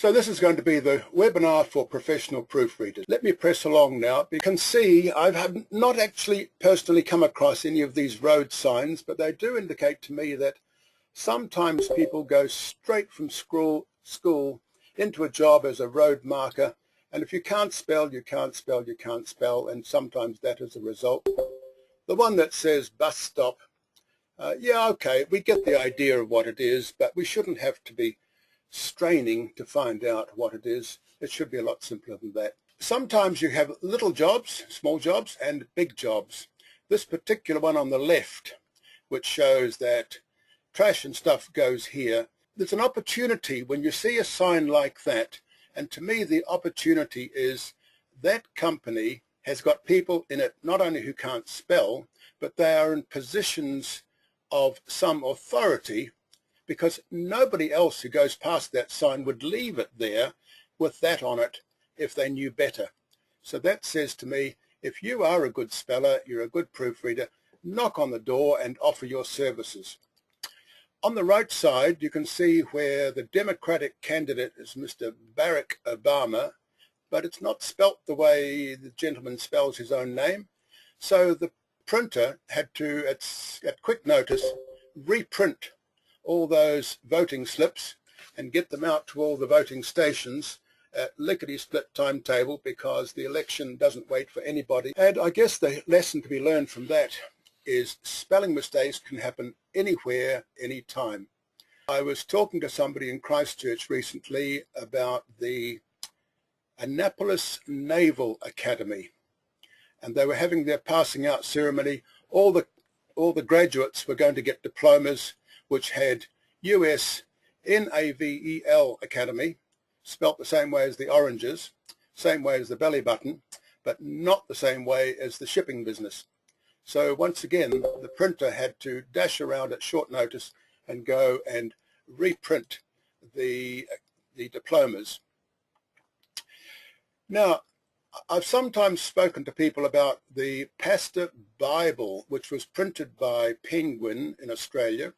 So this is going to be the webinar for professional proofreaders. Let me press along now. You can see I have not actually personally come across any of these road signs, but they do indicate to me that sometimes people go straight from school into a job as a road marker, and if you can't spell, you can't spell, you can't spell, and sometimes that is a result. The one that says bus stop, yeah, okay, we get the idea of what it is, but we shouldn't have to be straining to find out what it is. It should be a lot simpler than that. Sometimes you have little jobs, small jobs, and big jobs. This particular one on the left, which shows that trash and stuff goes here, there's an opportunity when you see a sign like that, and to me the opportunity is that company has got people in it not only who can't spell, but they are in positions of some authority, because nobody else who goes past that sign would leave it there with that on it if they knew better. So that says to me, if you are a good speller, you're a good proofreader, knock on the door and offer your services. On the right side, you can see where the Democratic candidate is Mr. Barack Obama, but it's not spelt the way the gentleman spells his own name. So the printer had to, at quick notice, reprint all those voting slips and get them out to all the voting stations at lickety-split timetable, because the election doesn't wait for anybody. And I guess the lesson to be learned from that is spelling mistakes can happen anywhere, anytime. I was talking to somebody in Christchurch recently about the Annapolis Naval Academy, and they were having their passing out ceremony. All the graduates were going to get diplomas which had US NAVEL Academy, spelt the same way as the oranges, same way as the belly button, but not the same way as the shipping business. So once again, the printer had to dash around at short notice and go and reprint the diplomas. Now, I've sometimes spoken to people about the Pastor Bible, which was printed by Penguin in Australia,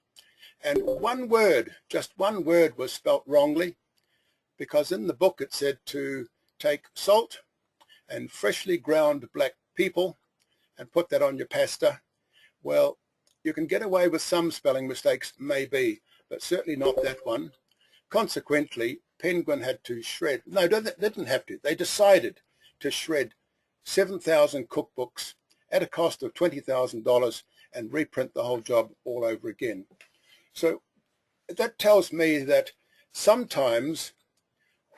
and one word, just one word, was spelt wrongly, because in the book it said to take salt and freshly ground black people and put that on your pasta. Well, you can get away with some spelling mistakes, maybe, but certainly not that one. Consequently, Penguin had to shred, no, they didn't have to, they decided to shred 7,000 cookbooks at a cost of $20,000 and reprint the whole job all over again. So that tells me that sometimes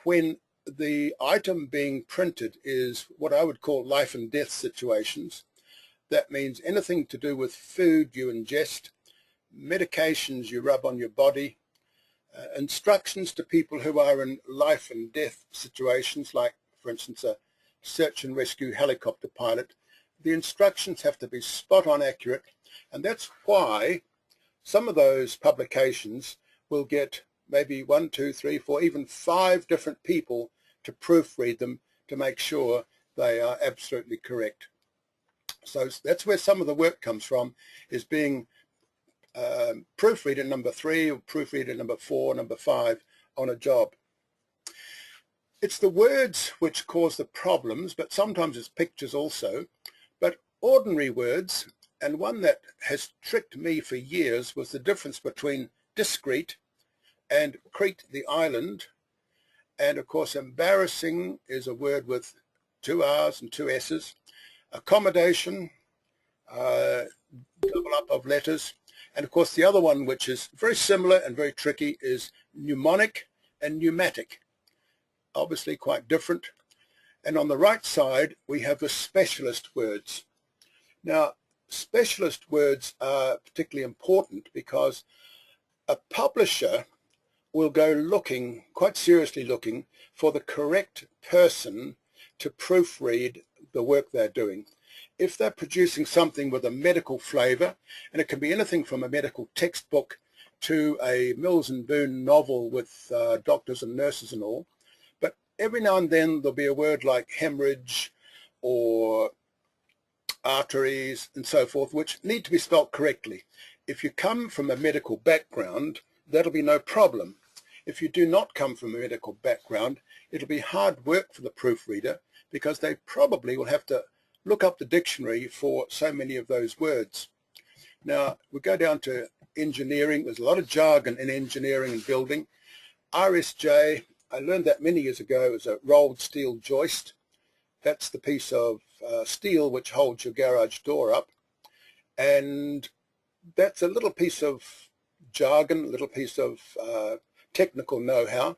when the item being printed is what I would call life and death situations, that means anything to do with food you ingest, medications you rub on your body, instructions to people who are in life and death situations, like, for instance, a search and rescue helicopter pilot. The instructions have to be spot on accurate, and that's why some of those publications will get maybe 1, 2, 3, 4, even 5 different people to proofread them to make sure they are absolutely correct. So that's where some of the work comes from, is being proofreader number 3 or proofreader number 4, number 5 on a job. It's the words which cause the problems, but sometimes it's pictures also. But ordinary words, and one that has tricked me for years, was the difference between discreet and Crete the island. And of course, embarrassing is a word with 2 R's and 2 S's. Accommodation, double up of letters. And of course, the other one, which is very similar and very tricky, is mnemonic and pneumatic. Obviously quite different. And on the right side, we have the specialist words. Now, specialist words are particularly important because a publisher will go looking, quite seriously looking, for the correct person to proofread the work they're doing. If they're producing something with a medical flavor, and it can be anything from a medical textbook to a Mills and Boon novel with doctors and nurses and all, but every now and then there'll be a word like hemorrhage or arteries and so forth, which need to be spelt correctly. If you come from a medical background, that'll be no problem. if you do not come from a medical background, it'll be hard work for the proofreader because they probably will have to look up the dictionary for so many of those words. Now, we go down to engineering. There's a lot of jargon in engineering and building. RSJ, I learned that many years ago, is a rolled steel joist. That's the piece of steel which holds your garage door up. And that's a little piece of jargon, a little piece of technical know-how.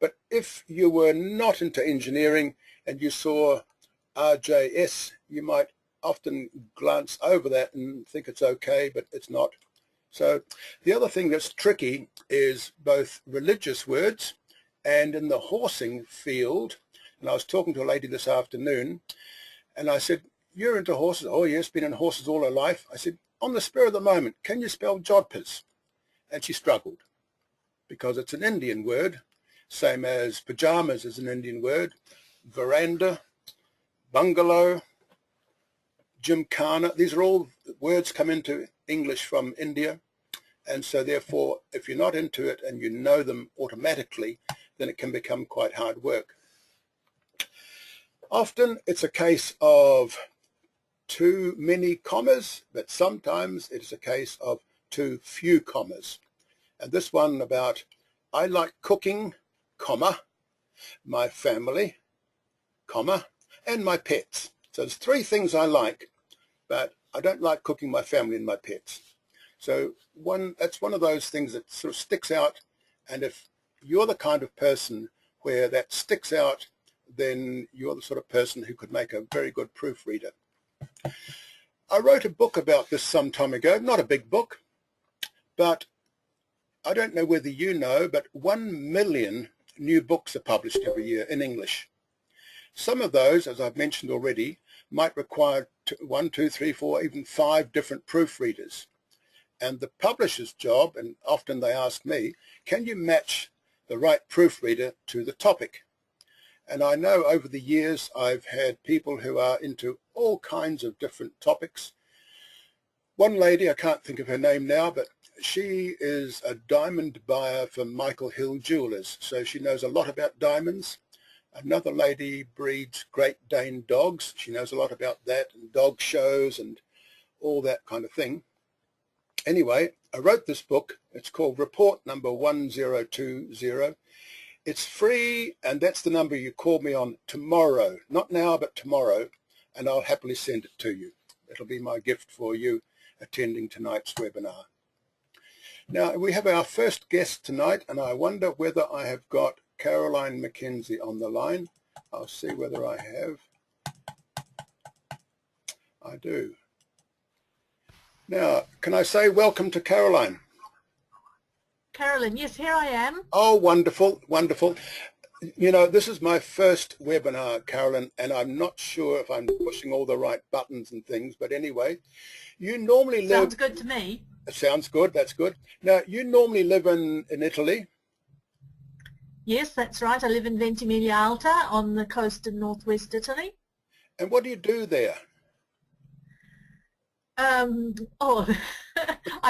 But if you were not into engineering and you saw RJS, you might often glance over that and think it's okay, but it's not. So the other thing that's tricky is both religious words and in the horsing field. And I was talking to a lady this afternoon and I said, "You're into horses?" "Oh yes, been in horses all her life." I said, "On the spur of the moment, can you spell jodhpurs?" And she struggled because it's an Indian word, same as pajamas is an Indian word, veranda, bungalow, gymkhana. These are all words come into English from India. And so therefore, if you're not into it and you know them automatically, then it can become quite hard work. Often it's a case of too many commas, but sometimes it's a case of too few commas. And this one about, I like cooking, comma, my family, comma, and my pets. So there's three things I like, but I don't like cooking, my family, and my pets. So that's one of those things that sort of sticks out. And if you're the kind of person where that sticks out, then you're the sort of person who could make a very good proofreader. I wrote a book about this some time ago, not a big book, but I don't know whether you know, but 1 million new books are published every year in English. Some of those, as I've mentioned already, might require 1, 2, 3, 4, even 5 different proofreaders. And the publisher's job, and often they ask me, can you match the right proofreader to the topic? And I know over the years I've had people who are into all kinds of different topics. One lady, I can't think of her name now, but she is a diamond buyer for Michael Hill Jewelers, so she knows a lot about diamonds. Another lady breeds Great Dane dogs. She knows a lot about that and dog shows and all that kind of thing. Anyway, I wrote this book. It's called Report Number 1020. It's free, and that's the number you call me on tomorrow. Not now, but tomorrow, and I'll happily send it to you. It'll be my gift for you attending tonight's webinar. Now, we have our first guest tonight, and I wonder whether I have got Caroline McKenzie on the line. I'll see whether I have. I do. Now, can I say welcome to Caroline? Carolyn, yes, here I am. Oh, wonderful, wonderful. You know, this is my first webinar, Carolyn, and I'm not sure if I'm pushing all the right buttons and things, but anyway, you normally live... Sounds good to me. Sounds good, that's good. Now, you normally live in Italy? Yes, that's right. I live in Ventimiglia Alta on the coast in northwest Italy. And what do you do there? I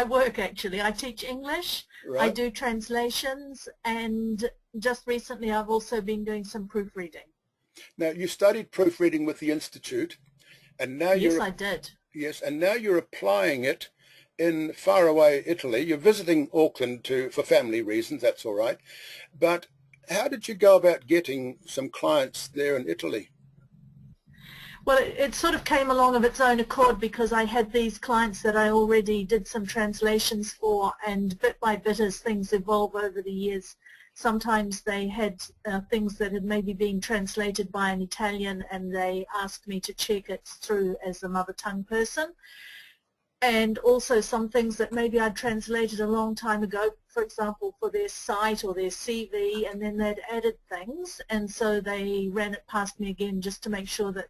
work actually. I teach English, Right. I do translations, and just recently I've also been doing some proofreading. Now, you studied proofreading with the Institute, and now Yes, I did. Yes, and now you're applying it in faraway Italy. You're visiting Auckland for family reasons, that's all right. But how did you go about getting some clients there in Italy? Well, it sort of came along of its own accord because I had these clients that I already did some translations for, and bit by bit as things evolve over the years, sometimes they had things that had maybe been translated by an Italian and they asked me to check it through as a mother tongue person. And also some things that maybe I'd translated a long time ago, for example, for their site or their CV, and then they'd added things, and so they ran it past me again just to make sure that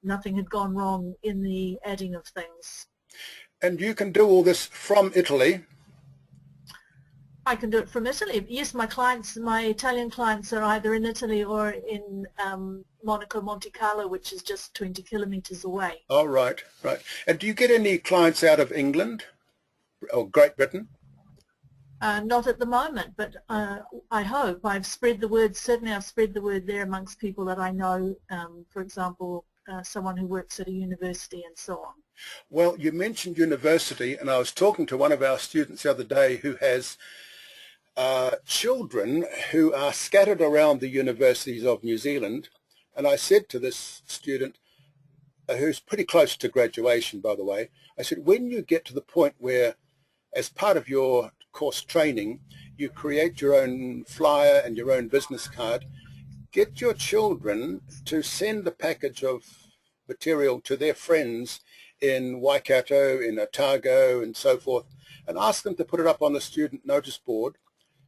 nothing had gone wrong in the adding of things. And you can do all this from Italy? I can do it from Italy. Yes, my clients, my Italian clients are either in Italy or in Monaco, Monte Carlo, which is just 20 kilometers away. Oh, right, right. And do you get any clients out of England or Great Britain? Not at the moment, but I hope. I've spread the word, certainly I've spread the word there amongst people that I know, for example, someone who works at a university and so on. Well, you mentioned university, and I was talking to one of our students the other day who has children who are scattered around the universities of New Zealand, and I said to this student, who's pretty close to graduation, by the way, I said, when you get to the point where, as part of your course training, you create your own flyer and your own business card, get your children to send a package of material to their friends in Waikato, in Otago, and so forth, and ask them to put it up on the student notice board,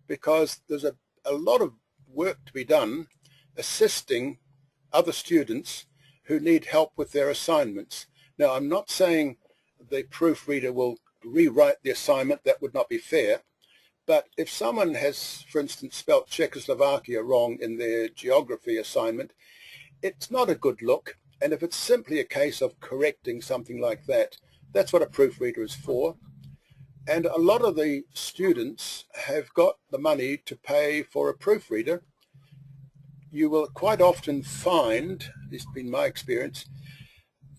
because there's a lot of work to be done assisting other students who need help with their assignments. Now, I'm not saying the proofreader will rewrite the assignment. That would not be fair. But if someone has, for instance, spelt Czechoslovakia wrong in their geography assignment, it's not a good look. And if it's simply a case of correcting something like that, that's what a proofreader is for. And a lot of the students have got the money to pay for a proofreader. You will quite often find, this has been my experience,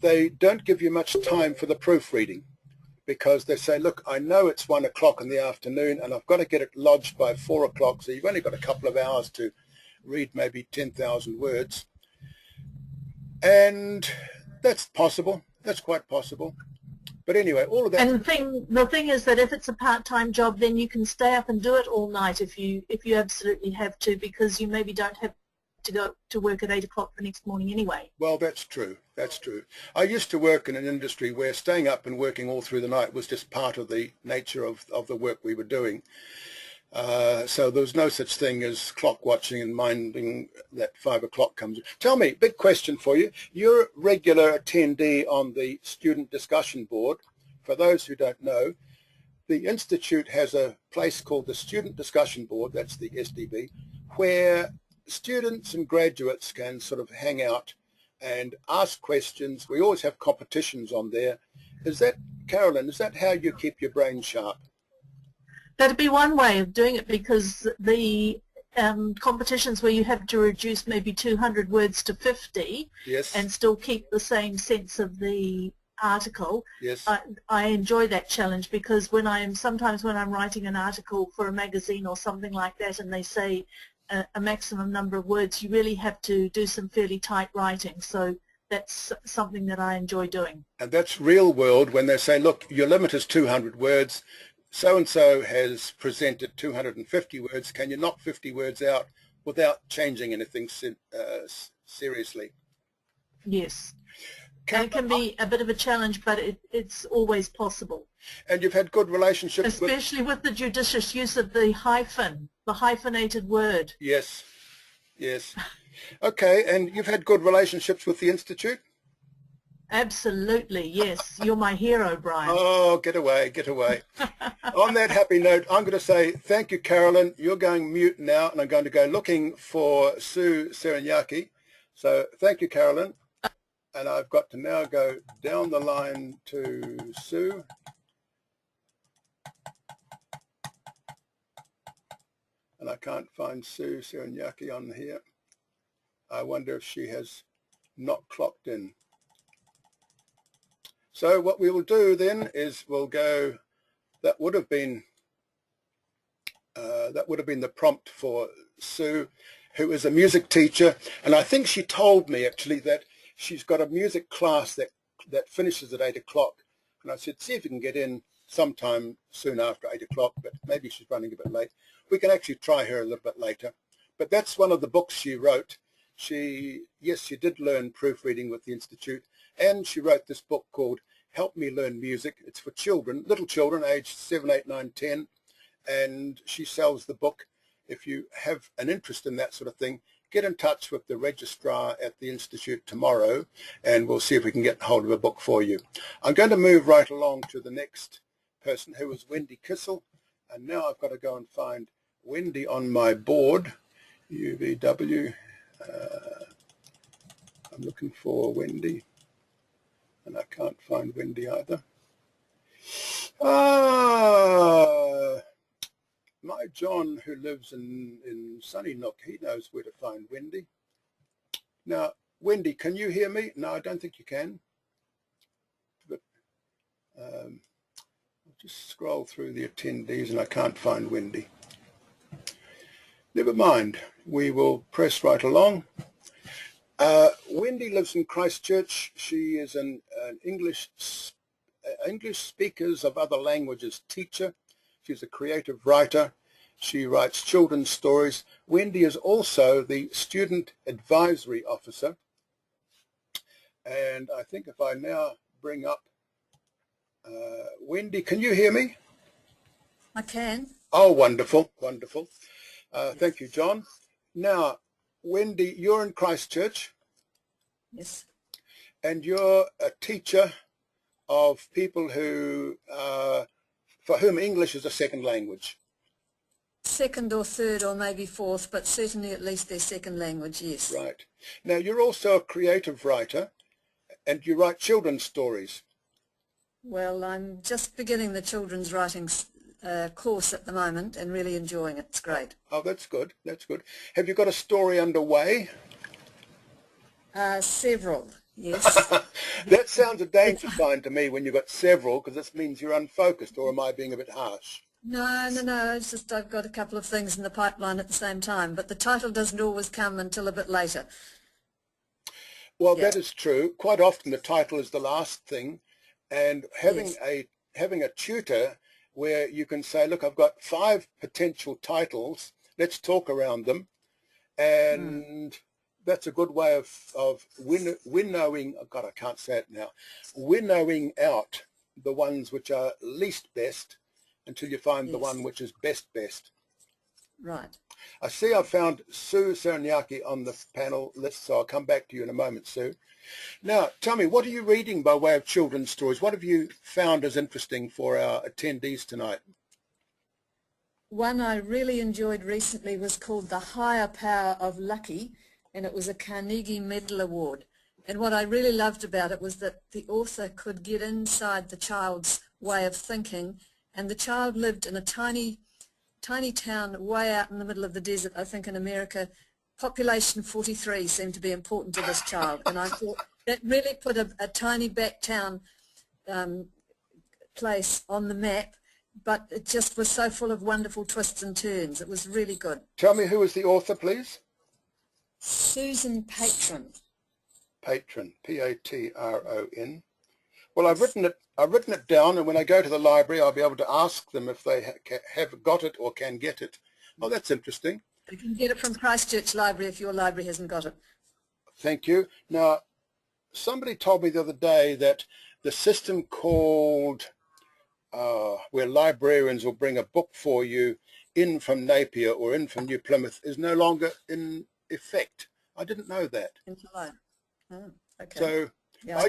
they don't give you much time for the proofreading, because they say, look, I know it's 1 o'clock in the afternoon and I've got to get it lodged by 4 o'clock, so you've only got a couple of hours to read maybe 10,000 words. And that's possible. That's quite possible. But anyway, all of that. And the thing is that if it's a part-time job, then you can stay up and do it all night if you absolutely have to, because you maybe don't have to go to work at 8 o'clock the next morning anyway. Well, that's true. That's true. I used to work in an industry where staying up and working all through the night was just part of the nature of the work we were doing. So there was no such thing as clock watching and minding that 5 o'clock comes. Tell me, big question for you. You're a regular attendee on the student discussion board. For those who don't know, the Institute has a place called the Student Discussion Board, that's the SDB, where students and graduates can sort of hang out and ask questions. We always have competitions on there. Is that, Carolyn, is that how you keep your brain sharp? That'd be one way of doing it, because the competitions where you have to reduce maybe 200 words to 50, yes, and still keep the same sense of the article. Yes. I enjoy that challenge, because sometimes when I'm writing an article for a magazine or something like that, and they say a maximum number of words, you really have to do some fairly tight writing. So that's something that I enjoy doing. And that's real world, when they say, look, your limit is 200 words. So-and-so has presented 250 words. Can you knock 50 words out without changing anything seriously? Yes. And it can be a bit of a challenge, but it's always possible. And you've had good relationships especially with the judicious use of the hyphen, the hyphenated word. Yes, yes. Okay, and you've had good relationships with the Institute? Absolutely, yes. You're my hero, Brian. Oh, get away, get away. On that happy note, I'm going to say thank you, Carolyn. You're going mute now, and I'm going to go looking for Sue Serinyaki. So thank you, Carolyn. And I've got to now go down the line to Sue. And I can't find Sue Serinyaki on here. I wonder if she has not clocked in. So what we will do then is we'll go, that would have been the prompt for Sue, who is a music teacher. And I think she told me actually that she's got a music class that finishes at 8 o'clock. And I said, see if you can get in sometime soon after 8 o'clock, but maybe she's running a bit late. We can actually try her a little bit later. But that's one of the books she wrote. She did learn proofreading with the Institute, and she wrote this book called Help Me Learn Music. It's for children, little children, aged 7, 8, 9, 10, and she sells the book. If you have an interest in that sort of thing, get in touch with the registrar at the Institute tomorrow, and we'll see if we can get hold of a book for you. I'm going to move right along to the next person, who is Wendy Kissel, and now I've got to go and find Wendy on my board, UVW. I'm looking for Wendy, and I can't find Wendy either. my John, who lives in Sunny Nook, he knows where to find Wendy. Now, Wendy, can you hear me? No, I don't think you can. But I'll just scroll through the attendees and I can't find Wendy. Never mind. We will press right along. Wendy lives in Christchurch. She is an English speakers of other languages teacher. She's a creative writer. She writes children's stories. Wendy is also the student advisory officer. And I think if I now bring up Wendy, can you hear me? I can. Oh, wonderful, wonderful. Thank you, John. Now, Wendy, you're in Christchurch. Yes. And you're a teacher of people who, for whom English is a second language. Second or third or maybe fourth, but certainly at least their second language, yes. Right. Now, you're also a creative writer, and you write children's stories. Well, I'm just beginning the children's writing course at the moment and really enjoying it. It's great. Oh, that's good. That's good. Have you got a story underway? Several, yes. That sounds a danger sign to me when you've got several, because this means you're unfocused, or am I being a bit harsh? No, it's just I've got a couple of things in the pipeline at the same time, but the title doesn't always come until a bit later. Well, yeah. That is true. Quite often the title is the last thing, and having a tutor where you can say, look, I've got 5 potential titles, let's talk around them, and that's a good way of winnowing, oh God, I can't say it now, winnowing out the ones which are least best until you find the one which is best. Right. I see I've found Sue Sereniaki on the panel list, so I'll come back to you in a moment, Sue. Now, tell me, what are you reading by way of children's stories? What have you found as interesting for our attendees tonight? One I really enjoyed recently was called The Higher Power of Lucky, and it was a Carnegie Medal Award. And what I really loved about it was that the author could get inside the child's way of thinking, and the child lived in a tiny town way out in the middle of the desert, I think in America. Population 43 seemed to be important to this child, and I thought that really put a tiny back town place on the map, but it just was so full of wonderful twists and turns. It was really good. Tell me who was the author, please. Susan Patron. Patron, P-A-T-R-O-N. Well, I've written it down, and when I go to the library, I'll be able to ask them if they have got it or can get it. Oh, that's interesting. You can get it from Christchurch Library if your library hasn't got it. Thank you. Now, somebody told me the other day that the system called, where librarians will bring a book for you in from Napier or in from New Plymouth, is no longer in effect. I didn't know that. Oh, okay. So yeah,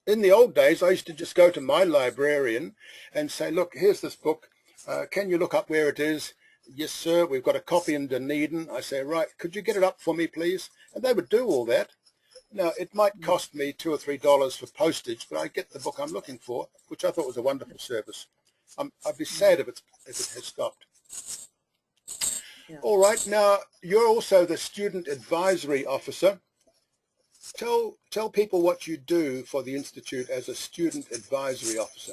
in the old days, I used to just go to my librarian and say, look, here's this book. Can you look up where it is? Yes, sir. We've got a copy in Dunedin. I say, right, could you get it up for me, please? And they would do all that. Now, it might cost me $2 or $3 for postage, but I get the book I'm looking for, which I thought was a wonderful service. I'd be sad if it has stopped. Yeah. All right. Now, you're also the student advisory officer. Tell people what you do for the Institute as a student advisory officer.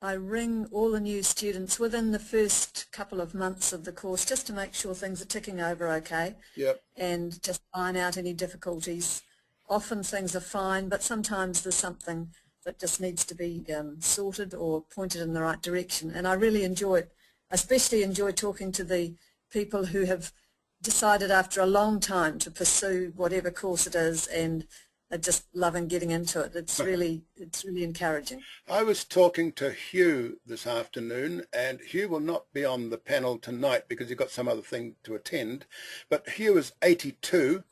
I ring all the new students within the first couple of months of the course just to make sure things are ticking over okay. Yep. And just iron out any difficulties. Often things are fine, but sometimes there's something that just needs to be sorted or pointed in the right direction. And I really enjoy it. I especially enjoy talking to the people who have decided after a long time to pursue whatever course it is, and are just loving getting into it. It's really encouraging. I was talking to Hugh this afternoon, and Hugh will not be on the panel tonight because he's got some other thing to attend, but Hugh is 82,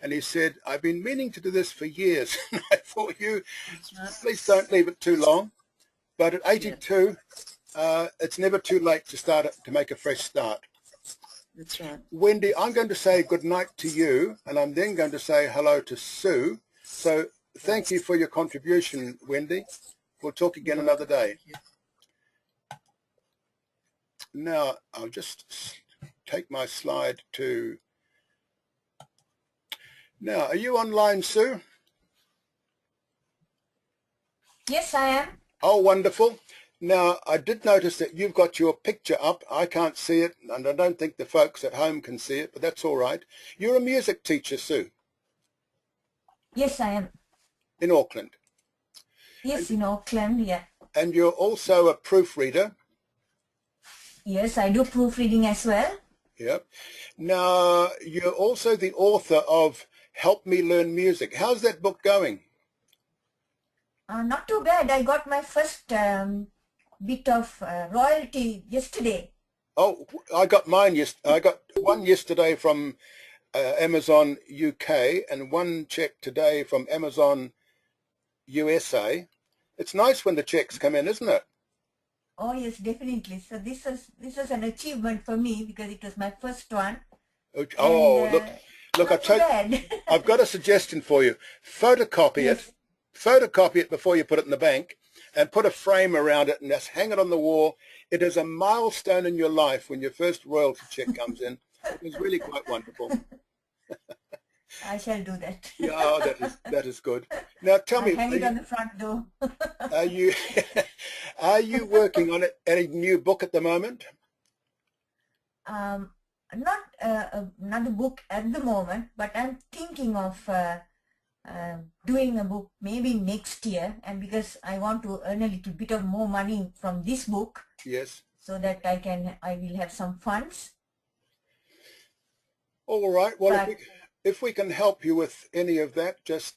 and he said, I've been meaning to do this for years. I thought, Hugh, please don't leave it too long. But at 82, it's never too late to make a fresh start. That's right. Wendy, I'm going to say good night to you, and I'm then going to say hello to Sue. So thank you for your contribution, Wendy. We'll talk again another day. Now, I'll just take my slide to... Now, are you online, Sue? Yes, I am. Oh, wonderful. Now, I did notice that you've got your picture up. I can't see it, and I don't think the folks at home can see it, but that's all right. You're a music teacher, Sue? Yes, I am. In Auckland? Yes, in Auckland, yeah. And you're also a proofreader? Yes, I do proofreading as well. Yep. Now, you're also the author of Help Me Learn Music. How's that book going? Not too bad. I got my first bit of royalty yesterday. Oh, I got mine. I got one yesterday from Amazon UK and one check today from Amazon USA. It's nice when the checks come in, isn't it? Oh yes, definitely. So this is an achievement for me because it was my first one. Oh, And, look! not too bad. I've got a suggestion for you. Photocopy Yes. it. Photocopy it before you put it in the bank, and put a frame around it, and just hang it on the wall. It is a milestone in your life when your first royalty check comes in. It was really quite wonderful. I shall do that. Yeah, that is good. Now tell me, Hang it on the front door. are you are you working on any new book at the moment? Not another book at the moment, but I'm thinking of doing a book maybe next year, and because I want to earn a little bit of more money from this book. Yes. So that I will have some funds. All right. Well, But, if we can help you with any of that, just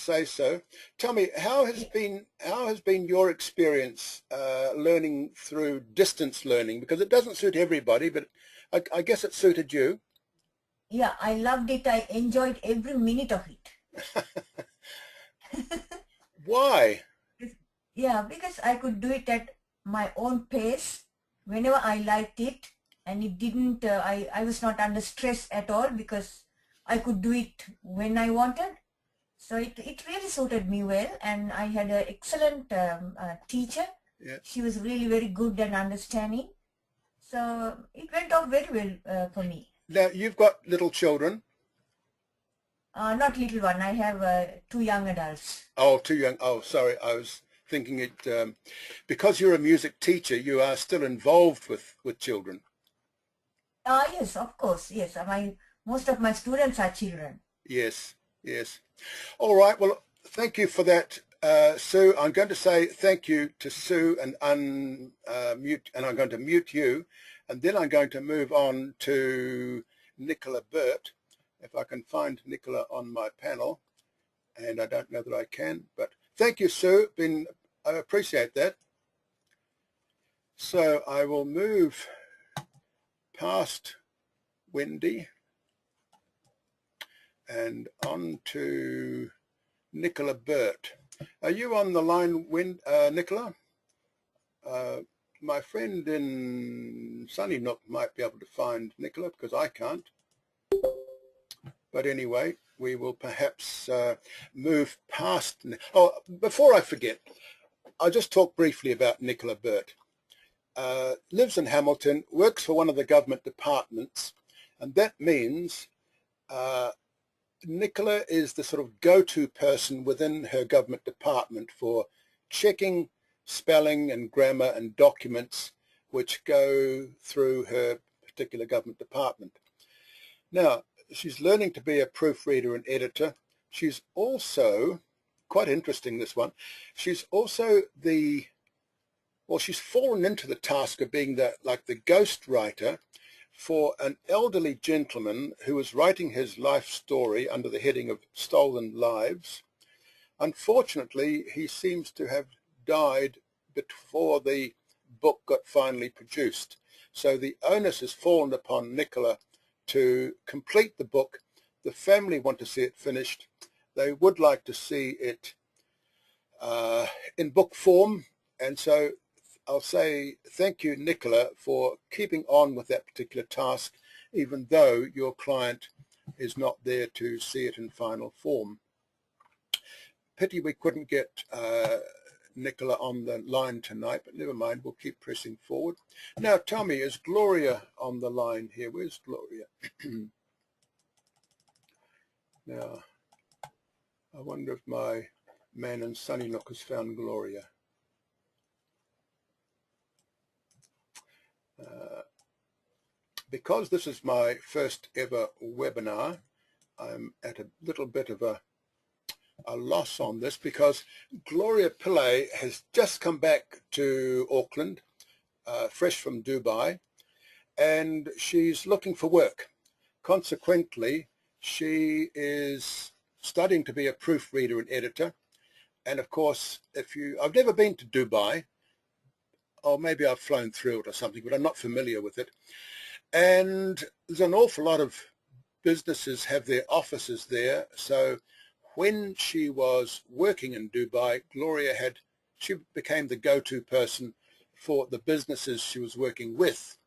say so. Tell me, how has been your experience learning through distance learning? Because it doesn't suit everybody, but I guess it suited you. yeah, I loved it. I enjoyed every minute of it. Why? Yeah, because I could do it at my own pace whenever I liked it, and it didn't. I was not under stress at all because I could do it when I wanted. So it really suited me well, and I had an excellent teacher. Yeah. She was really very good and understanding. So it went off very well for me. Now, you've got little children. Not little one. I have 2 young adults. Oh, too young. Oh, sorry. I was thinking it, because you're a music teacher, you are still involved with children. Yes, of course. Yes, most of my students are children. Yes, yes. All right. Well, thank you for that, Sue. I'm going to say thank you to Sue and unmute, and I'm going to mute you, and then I'm going to move on to Nicola Burt. If I can find Nicola on my panel, and I don't know that I can, but thank you, Sue. I appreciate that. So I will move past Wendy and on to Nicola Burt. Are you on the line, Nicola? My friend in Sunnynook might be able to find Nicola because I can't. But anyway, we will perhaps move past. Oh, before I forget, I'll just talk briefly about Nicola Burt. Lives in Hamilton, works for one of the government departments, and that means Nicola is the sort of go-to person within her government department for checking spelling and grammar and documents which go through her particular government department. Now, she's learning to be a proofreader and editor. She's also, quite interesting this one, she's also she's fallen into the task of being like the ghost writer for an elderly gentleman who was writing his life story under the heading of Stolen Lives. Unfortunately, he seems to have died before the book got finally produced. So the onus has fallen upon Nicola to complete the book. The family want to see it finished. They would like to see it in book form, and so I'll say thank you, Nicola, for keeping on with that particular task, even though your client is not there to see it in final form. Pity we couldn't get Nicola on the line tonight, but never mind, we'll keep pressing forward. Now tell me, is Gloria on the line here? Where's Gloria? Now, I wonder if my man in Sunny Nook has found Gloria. Because this is my first ever webinar, I'm at a little bit of a loss on this because Gloria Pillay has just come back to Auckland, fresh from Dubai, and she's looking for work. Consequently, she is studying to be a proofreader and editor. And of course, I've never been to Dubai, or maybe I've flown through it or something, but I'm not familiar with it. And there's an awful lot of businesses have their offices there. So when she was working in Dubai, she became the go-to person for the businesses she was working with.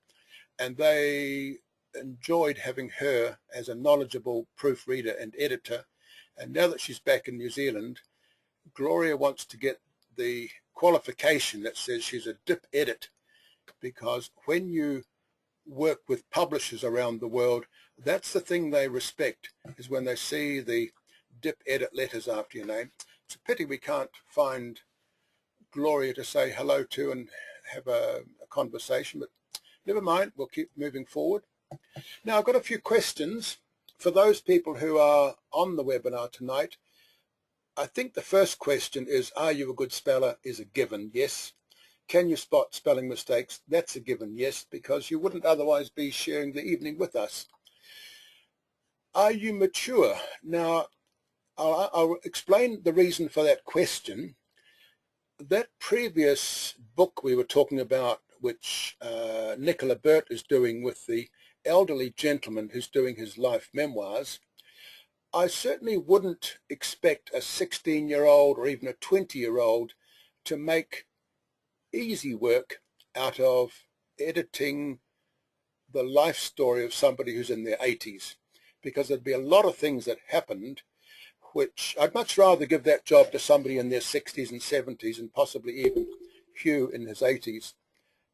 And they enjoyed having her as a knowledgeable proofreader and editor. And now that she's back in New Zealand, Gloria wants to get the qualification that says she's a dip edit, because when you work with publishers around the world, that's the thing they respect, is when they see the dip edit letters after your name. It's a pity we can't find Gloria to say hello to and have a conversation, but never mind, we'll keep moving forward. Now, I've got a few questions for those people who are on the webinar tonight. I think the first question is, are you a good speller? Is a given, yes. Can you spot spelling mistakes? That's a given, yes, because you wouldn't otherwise be sharing the evening with us. Are you mature? Now, I'll explain the reason for that question. That previous book we were talking about, which Nicola Burt is doing with the elderly gentleman who's doing his life memoirs, I certainly wouldn't expect a 16-year-old or even a 20-year-old to make easy work out of editing the life story of somebody who's in their 80s, because there'd be a lot of things that happened which I'd much rather give that job to somebody in their 60s and 70s and possibly even Hugh in his 80s,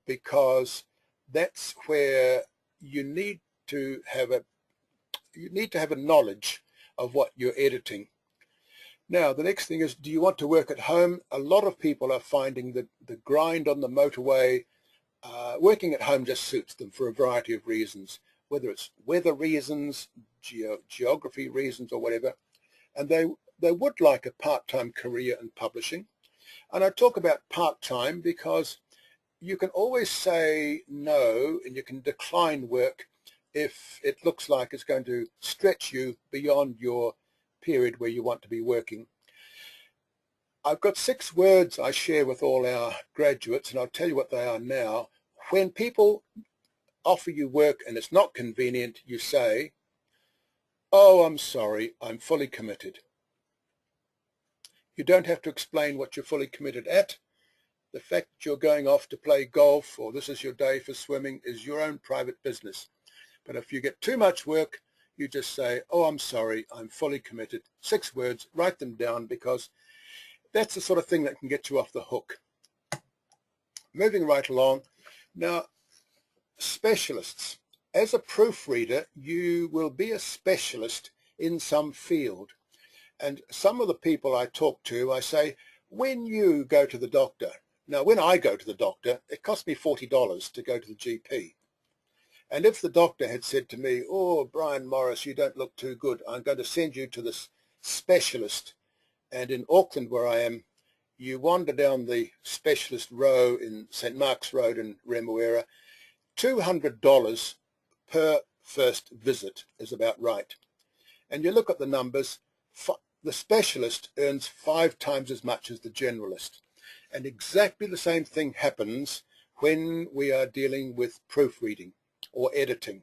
because that's where you need to have a knowledge of what you're editing. Now, the next thing is, do you want to work at home? A lot of people are finding that the grind on the motorway, working at home just suits them for a variety of reasons, whether it's weather reasons, geography reasons, or whatever. And they would like a part-time career in publishing. And I talk about part-time because you can always say no, and you can decline work if it looks like it's going to stretch you beyond your period where you want to be working. I've got 6 words I share with all our graduates, and I'll tell you what they are now. When people offer you work and it's not convenient, you say, "Oh, I'm sorry, I'm fully committed." You don't have to explain what you're fully committed at. The fact that you're going off to play golf or this is your day for swimming is your own private business. But if you get too much work, you just say, "Oh, I'm sorry, I'm fully committed." 6 words, write them down, because that's the sort of thing that can get you off the hook. Moving right along. Now, specialists. As a proofreader, you will be a specialist in some field. And some of the people I talk to, I say, when you go to the doctor. Now, when I go to the doctor, it costs me $40 to go to the GP. And if the doctor had said to me, "Oh, Brian Morris, you don't look too good. I'm going to send you to this specialist." And in Auckland, where I am, you wander down the specialist row in St. Mark's Road in Remuera, $200 per first visit is about right. And you look at the numbers, the specialist earns 5 times as much as the generalist. And exactly the same thing happens when we are dealing with proofreading or editing.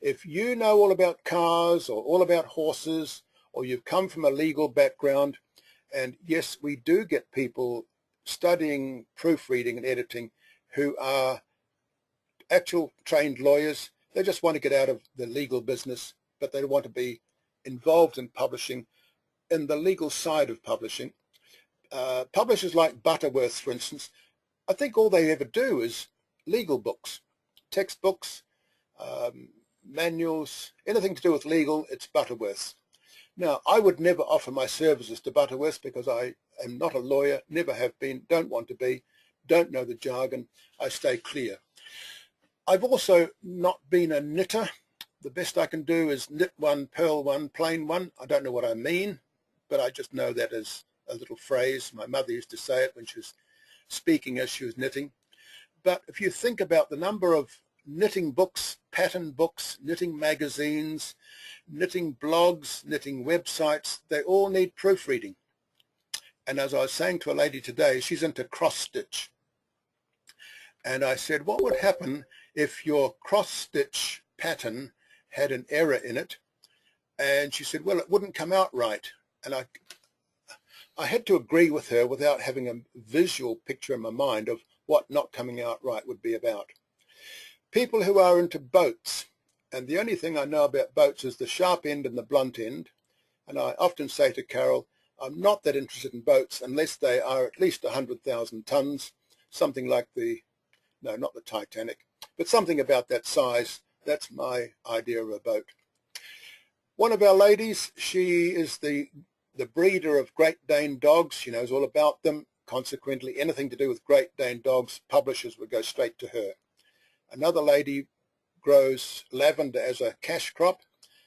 If you know all about cars or all about horses, or you've come from a legal background, and yes, we do get people studying proofreading and editing who are actual trained lawyers. They just want to get out of the legal business, but they want to be involved in publishing, in the legal side of publishing. Publishers like Butterworth, for instance, I think all they ever do is legal books, textbooks, manuals, anything to do with legal, it's Butterworth. Now, I would never offer my services to Butterworth because I am not a lawyer, never have been, don't want to be, don't know the jargon. I stay clear. I've also not been a knitter. The best I can do is knit one, purl one, plain one. I don't know what I mean, but I just know that as a little phrase. My mother used to say it when she was speaking as she was knitting. But if you think about the number of knitting books, pattern books, knitting magazines, knitting blogs, knitting websites, they all need proofreading. And as I was saying to a lady today, she's into cross-stitch. And I said, what would happen if your cross-stitch pattern had an error in it? And she said, well, it wouldn't come out right. And I had to agree with her without having a visual picture in my mind of what not coming out right would be about. People who are into boats, and the only thing I know about boats is the sharp end and the blunt end, and I often say to Carol, I'm not that interested in boats unless they are at least 100,000 tons, something like no, not the Titanic, but something about that size. That's my idea of a boat. One of our ladies, she is the breeder of Great Dane dogs. She knows all about them. Consequently, anything to do with Great Dane dogs, publishers would go straight to her. Another lady grows lavender as a cash crop,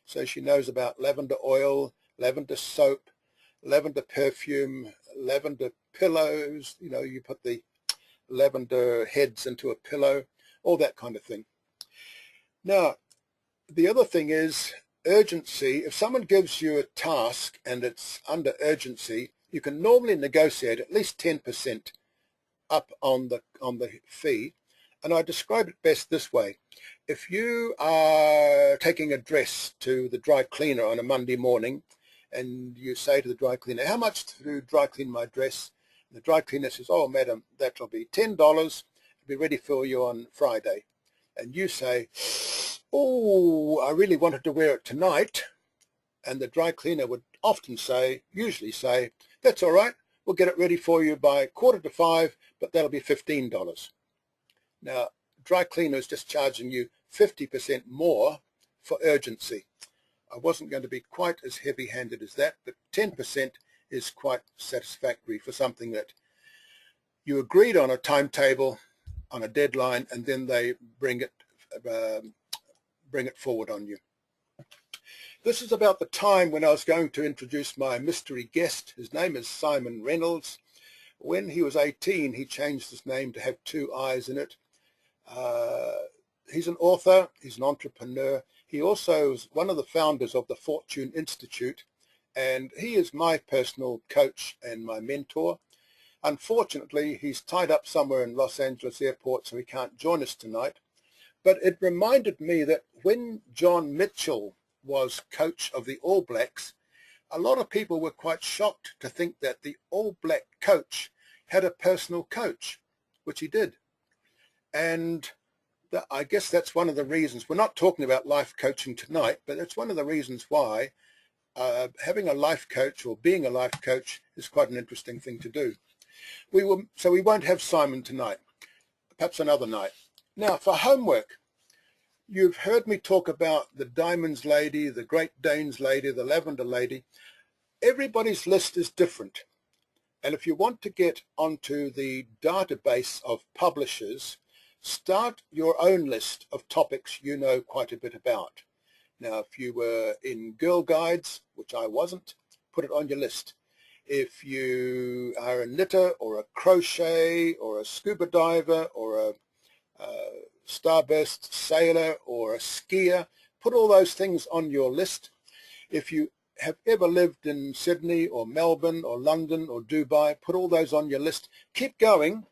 so she knows about lavender oil, lavender soap, lavender perfume, lavender pillows. You know, you put the lavender heads into a pillow, all that kind of thing. Now, the other thing is urgency. If someone gives you a task and it's under urgency, you can normally negotiate at least 10% up on the fee. And I describe it best this way. If you are taking a dress to the dry cleaner on a Monday morning and you say to the dry cleaner, how much to dry clean my dress? And the dry cleaner says, oh, madam, that'll be $10. It'll be ready for you on Friday. And you say, oh, I really wanted to wear it tonight. And the dry cleaner would often say, usually say, that's all right. We'll get it ready for you by 4:45, but that'll be $15. Now, dry cleaner is just charging you 50% more for urgency. I wasn't going to be quite as heavy-handed as that, but 10% is quite satisfactory for something that you agreed on a timetable, on a deadline, and then they bring it forward on you. This is about the time when I was going to introduce my mystery guest. His name is Simon Reynolds. When he was 18, he changed his name to have 2 I's in it. He's an author, he's an entrepreneur. He also is one of the founders of the Fortune Institute, and he is my personal coach and my mentor. Unfortunately, he's tied up somewhere in Los Angeles airport, so he can't join us tonight. But it reminded me that when John Mitchell was coach of the All Blacks, a lot of people were quite shocked to think that the All Black coach had a personal coach, which he did. And I guess that's one of the reasons. We're not talking about life coaching tonight, but it's one of the reasons why having a life coach or being a life coach is quite an interesting thing to do. So we won't have Simon tonight, perhaps another night. Now, for homework, you've heard me talk about the Diamonds lady, the Great Danes lady, the Lavender lady. Everybody's list is different. And if you want to get onto the database of publishers, start your own list of topics you know quite a bit about. Now, if you were in Girl Guides, which I wasn't, put it on your list. If you are a knitter or a crochet or a scuba diver or a starburst sailor or a skier, put all those things on your list. If you have ever lived in Sydney or Melbourne or London or Dubai, put all those on your list. Keep going.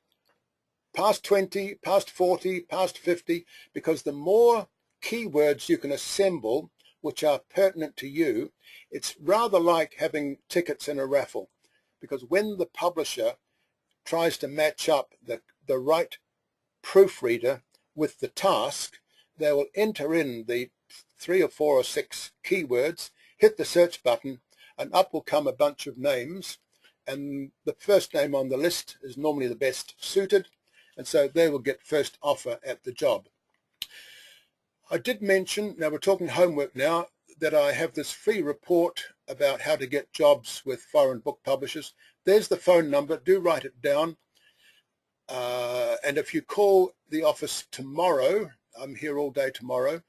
Past 20, past 40, past 50, because the more keywords you can assemble which are pertinent to you, it's rather like having tickets in a raffle, because when the publisher tries to match up the right proofreader with the task, they will enter in the 3 or 4 or 6 keywords, hit the search button, and up will come a bunch of names, and the first name on the list is normally the best suited, and so they will get first offer at the job. I did mention, now we're talking homework now, that I have this free report about how to get jobs with foreign book publishers. There's the phone number, do write it down. And if you call the office tomorrow, I'm here all day tomorrow,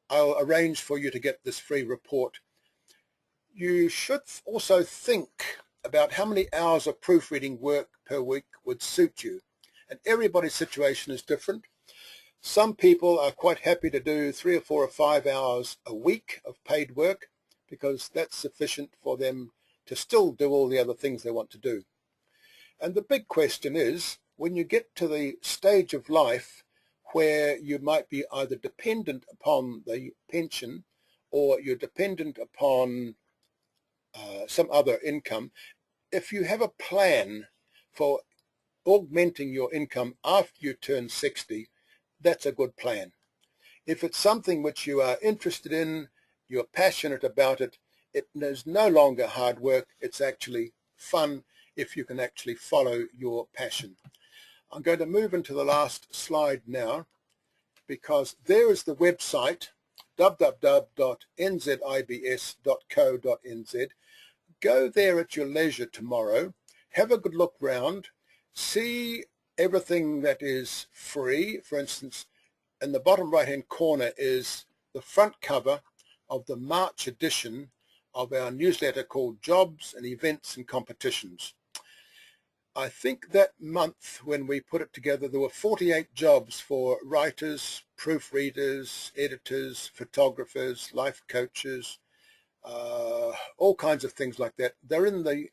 I'll arrange for you to get this free report. You should also think about how many hours of proofreading work per week would suit you. And everybody's situation is different. Some people are quite happy to do 3 or 4 or 5 hours a week of paid work because that's sufficient for them to still do all the other things they want to do. And the big question is, when you get to the stage of life where you might be either dependent upon the pension or you're dependent upon some other income, if you have a plan for augmenting your income after you turn 60, that's a good plan. If it's something which you are interested in, you're passionate about it, it is no longer hard work, it's actually fun if you can actually follow your passion. I'm going to move into the last slide now, because there is the website, www.nzibs.co.nz. Go there at your leisure tomorrow, have a good look round, see everything that is free. For instance, in the bottom right hand corner is the front cover of the March edition of our newsletter called Jobs and Events and Competitions. I think that month when we put it together there were 48 jobs for writers, proofreaders, editors, photographers, life coaches, all kinds of things like that. They're in the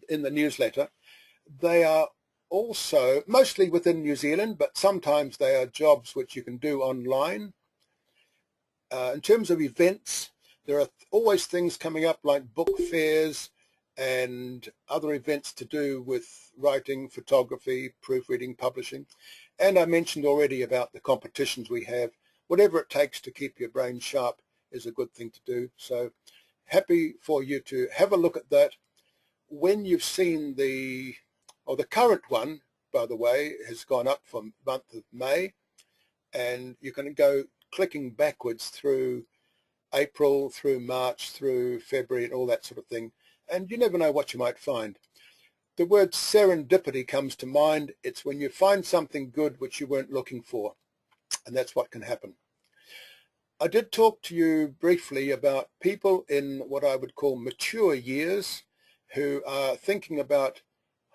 newsletter. They are also mostly within New Zealand, but sometimes they are jobs which you can do online. In terms of events, there are always things coming up like book fairs and other events to do with writing, photography, proofreading, publishing. And I mentioned already about the competitions we have. Whatever it takes to keep your brain sharp is a good thing to do. So happy for you to have a look at that. When you've seen the current one, by the way, has gone up for the month of May, and you can go clicking backwards through April, through March, through February, and all that sort of thing. And you never know what you might find. The word serendipity comes to mind. It's when you find something good which you weren't looking for, and that's what can happen. I did talk to you briefly about people in what I would call mature years who are thinking about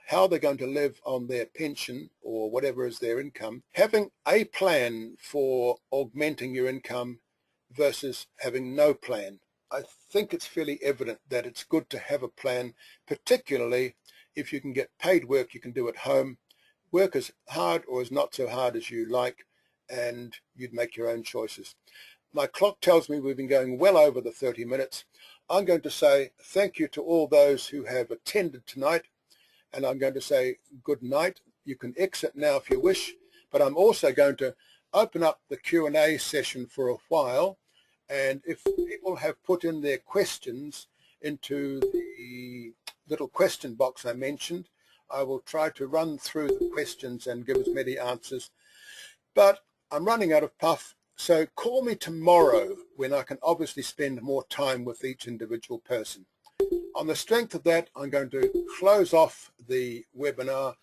how they're going to live on their pension or whatever is their income. Having a plan for augmenting your income versus having no plan. I think it's fairly evident that it's good to have a plan, particularly if you can get paid work you can do at home. Work as hard or as not so hard as you like, and you'd make your own choices. My clock tells me we've been going well over the 30 minutes. I'm going to say thank you to all those who have attended tonight, and I'm going to say good night. You can exit now if you wish, but I'm also going to open up the Q&A session for a while, and if people have put in their questions into the little question box I mentioned, I will try to run through the questions and give as many answers. But I'm running out of puff, so call me tomorrow when I can obviously spend more time with each individual person. On the strength of that, I'm going to close off the webinar